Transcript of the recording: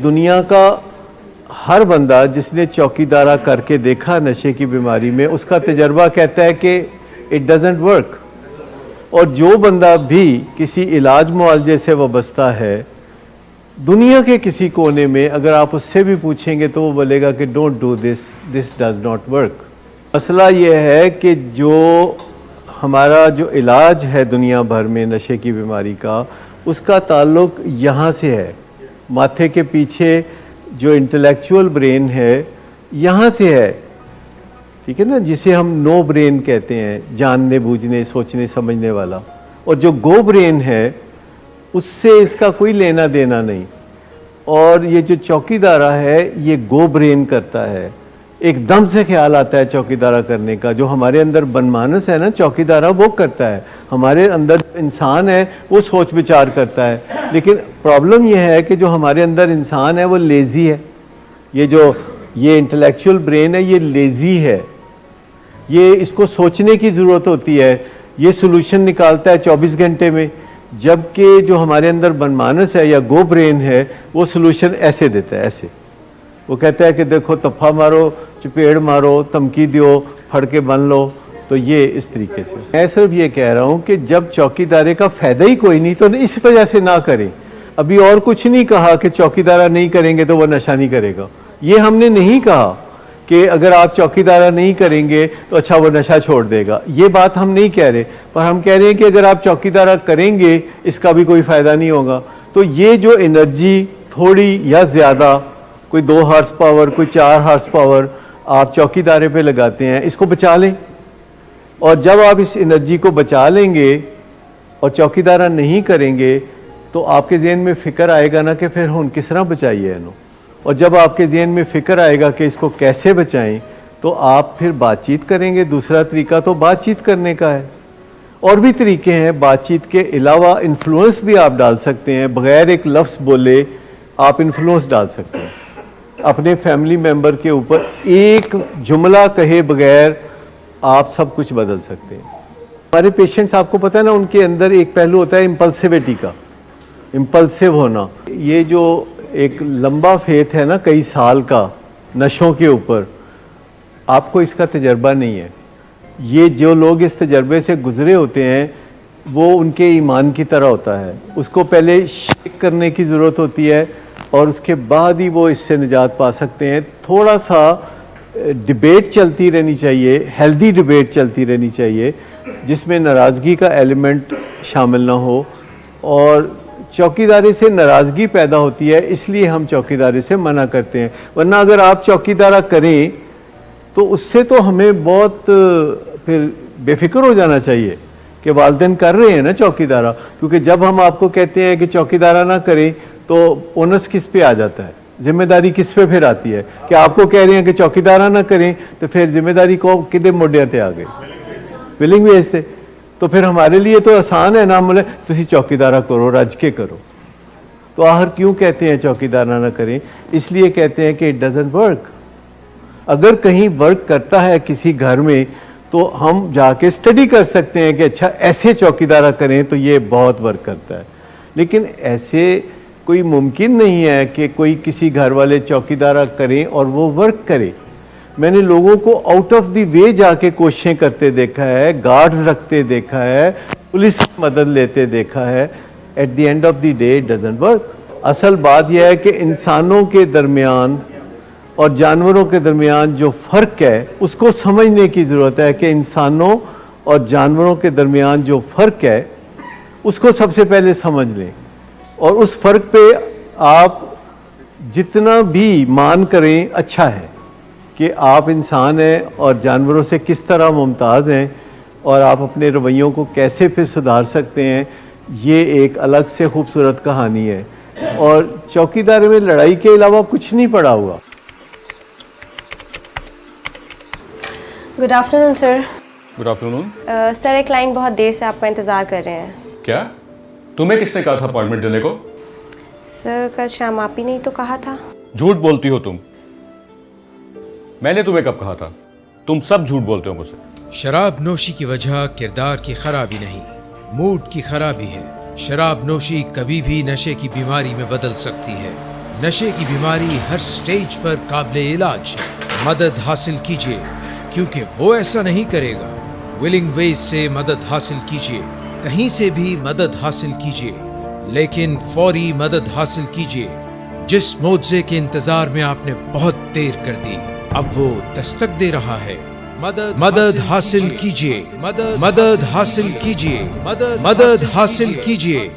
दुनिया का हर बंदा जिसने चौकीदारा करके देखा नशे की बीमारी में, उसका तजर्बा कहता है कि इट डजंट वर्क। और जो बंदा भी किसी इलाज मुआलजे से वाबस्ता है दुनिया के किसी कोने में, अगर आप उससे भी पूछेंगे तो वो बोलेगा कि don't do this, this does not work. मसला ये है कि जो हमारा जो इलाज है दुनिया भर में नशे की बीमारी का, उसका ताल्लुक यहाँ से है। माथे के पीछे जो इंटेलेक्चुअल ब्रेन है यहाँ से है, ठीक है ना, जिसे हम नो ब्रेन कहते हैं, जानने बूझने सोचने समझने वाला। और जो गो ब्रेन है उससे इसका कोई लेना देना नहीं। और ये जो चौकीदारा है ये गो ब्रेन करता है, एकदम से ख्याल आता है चौकीदारा करने का। जो हमारे अंदर बनमानस है ना, चौकीदारा वो करता है। हमारे अंदर इंसान है वो सोच विचार करता है। लेकिन प्रॉब्लम यह है कि जो हमारे अंदर इंसान है वो लेज़ी है। ये इंटेलेक्चुअल ब्रेन है ये लेज़ी है, ये इसको सोचने की ज़रूरत होती है, ये सोल्यूशन निकालता है 24 घंटे में। जबकि जो हमारे अंदर बनमानस है या गो ब्रेन है वो सोल्यूशन ऐसे देता है, ऐसे वो कहता है कि देखो तफ़ा मारो, चपेड़ मारो, धमकी दो, फड़ के बन लो। तो ये इस तरीके से मैं सिर्फ ये कह रहा हूँ कि जब चौकीदारे का फ़ायदा ही कोई नहीं तो इस वजह से ना करें। अभी और कुछ नहीं कहा कि चौकीदारा नहीं करेंगे तो वो नशा नहीं करेगा। ये हमने नहीं कहा कि अगर आप चौकीदारा नहीं करेंगे तो अच्छा वो नशा छोड़ देगा, ये बात हम नहीं कह रहे। पर हम कह रहे हैं कि अगर आप चौकीदारा करेंगे इसका भी कोई फ़ायदा नहीं होगा। तो ये जो एनर्जी थोड़ी या ज़्यादा, कोई 2 हॉर्स पावर, कोई 4 हॉर्स पावर आप चौकीदारे पे लगाते हैं, इसको बचा लें। और जब आप इस एनर्जी को बचा लेंगे और चौकीदारा नहीं करेंगे तो आपके ज़हन में फ़िक्र आएगा ना कि फिर हम किस तरह बचाइए इन्हों। और जब आपके ज़हन में फ़िक्र आएगा कि इसको कैसे बचाएं तो आप फिर बातचीत करेंगे। दूसरा तरीका तो बातचीत करने का है, और भी तरीके हैं बातचीत के अलावा। इन्फ्लुएंस भी आप डाल सकते हैं, बग़ैर एक लफ्ज़ बोले आप इन्फ्लुएंस डाल सकते हैं अपने फैमिली मेम्बर के ऊपर। एक जुमला कहे बग़ैर आप सब कुछ बदल सकते हैं। हमारे पेशेंट्स, आपको पता है ना, उनके अंदर एक पहलू होता है इम्पल्सिविटी का, इम्पल्सिव होना। ये जो एक लंबा फेथ है ना कई साल का नशों के ऊपर, आपको इसका तजर्बा नहीं है। ये जो लोग इस तजर्बे से गुजरे होते हैं वो उनके ईमान की तरह होता है। उसको पहले शेक करने की ज़रूरत होती है और उसके बाद ही वो इससे निजात पा सकते हैं। थोड़ा सा डिबेट चलती रहनी चाहिए, हेल्दी डिबेट चलती रहनी चाहिए जिसमें नाराज़गी का एलिमेंट शामिल ना हो। और चौकीदारी से नाराज़गी पैदा होती है, इसलिए हम चौकीदारी से मना करते हैं। वरना अगर आप चौकीदारा करें तो उससे तो हमें बहुत फिर बेफिक्र हो जाना चाहिए कि वालिदैन कर रहे हैं ना चौकीदारा। क्योंकि जब हम आपको कहते हैं कि चौकीदारा ना करें तो ओनस किस पे आ जाता है, जिम्मेदारी किस पे फिर आती है। कि आपको कह रहे हैं कि चौकीदारा ना करें तो फिर जिम्मेदारी को किदे मोडिया ते आ गई, विलिंग वेज थे। तो फिर हमारे लिए तो आसान है ना, बोले तुसी चौकीदारा करो, रज के करो। तो आखिर क्यों कहते हैं चौकीदारा ना करें? इसलिए कहते हैं कि इट डजंट वर्क। अगर कहीं वर्क करता है किसी घर में तो हम जाके स्टडी कर सकते हैं कि अच्छा ऐसे चौकीदारा करें तो ये बहुत वर्क करता है। लेकिन ऐसे कोई मुमकिन नहीं है कि कोई किसी घर वाले चौकीदारा करें और वो वर्क करे। मैंने लोगों को आउट ऑफ द वे जाके कोशिशें करते देखा है, गार्ड्स रखते देखा है, पुलिस की मदद लेते देखा है। At the end of the day it doesn't work. असल बात यह है कि इंसानों के दरमियान और जानवरों के दरमियान जो फ़र्क है उसको समझने की ज़रूरत है कि इंसानों और जानवरों के दरमियान जो फ़र्क है उसको सबसे पहले समझ लें। और उस फ़र्क पे आप जितना भी मान करें अच्छा है कि आप इंसान हैं और जानवरों से किस तरह मुमताज़ हैं और आप अपने रवैयों को कैसे फिर सुधार सकते हैं, ये एक अलग से खूबसूरत कहानी है। और चौकीदारी में लड़ाई के अलावा कुछ नहीं पड़ा हुआ। Good afternoon sir. Good afternoon. Sir एक क्लाइंट बहुत देर से आपका इंतज़ार कर रहे हैं। क्या? तुम्हें किसने कहा था अपॉइंटमेंट देने को? सर कल शाम आप ही नहीं तो कहा था। झूठ बोलती हो तुम। मैंने तुम्हें कब कहा था? तुम सब झूठ बोलते हो मुझसे। शराब नोशी की वजह किरदार की खराबी नहीं, मूड की खराबी है। शराब नोशी कभी भी नशे की बीमारी में बदल सकती है। नशे की बीमारी हर स्टेज पर काबिले इलाज है। मदद हासिल कीजिए, क्योंकि वो ऐसा नहीं करेगा। विलिंग वेज से मदद हासिल कीजिए, कहीं से भी मदद हासिल कीजिए, लेकिन फौरी मदद हासिल कीजिए। जिस मुआवजे के इंतजार में आपने बहुत देर कर दी, अब वो दस्तक दे रहा है। मदद हासिल कीजिए, मदद हासिल कीजिए, मदद हासिल कीजिए।